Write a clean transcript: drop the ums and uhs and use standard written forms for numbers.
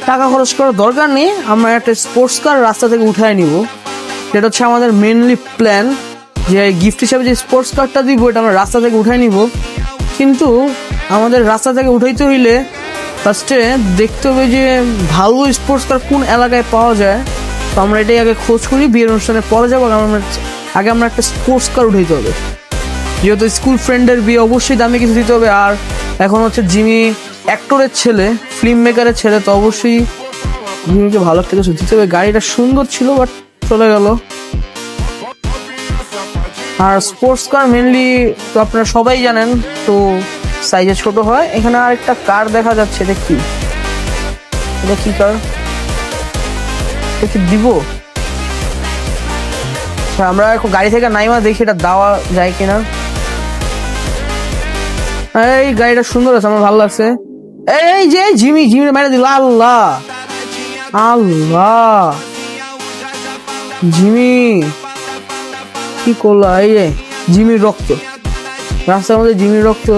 টাকা খরচ করার দরকার নেই, আমরা একটা স্পোর্টস কার রাস্তা থেকে উঠায় নিব। যেটা হচ্ছে আমাদের মেনলি প্ল্যান, যে গিফট হিসাবে যে স্পোর্টস কারটা দিব এটা আমরা রাস্তা থেকে উঠায় নিব। কিন্তু আমাদের রাস্তা থেকে উঠাইতে হইলে ফার্স্টে দেখতে হবে যে ভালো স্পোর্টস কার কোন এলাকায় পাওয়া যায়। তো আমরা এটাই আগে খোঁজ করি, বিয়ের অনুষ্ঠানে পরে যাবো। আগে আমরা একটা স্পোর্টস কার উঠাইতে হবে, যেহেতু স্কুল ফ্রেন্ডের বিয়ে অবশ্যই দামে কিছু দিতে হবে। আর এখন হচ্ছে জিমি অ্যাক্টরের ছেলে, ফিল্ম মেকারের ছেলে, তো অবশ্যই জিমিকে ভালো একটা কিছু দিতে হবে। গাড়িটা সুন্দর ছিল বাট চলে গেল। আর স্পোর্টস কার মেনলি তো আপনারা সবাই জানেন, তো সাইজে ছোট হয়। এখানে আরেকটা কার দেখা যাচ্ছে, এটা কি? এটা কি কার? এটা কি দিব? আচ্ছা, আমরা এখন গাড়ি থেকে নাইমা দেখি এটা দেওয়া যায় কিনা। এই গাড়িটা সুন্দর আছে, আমার ভালো লাগছে। এই যে জিমি মেরে দিল। আল্লাহ আল্লাহ, জিমি কি করলো? এই যে জিমির রক্ত, রাস্তার মধ্যে জিমির রক্ত।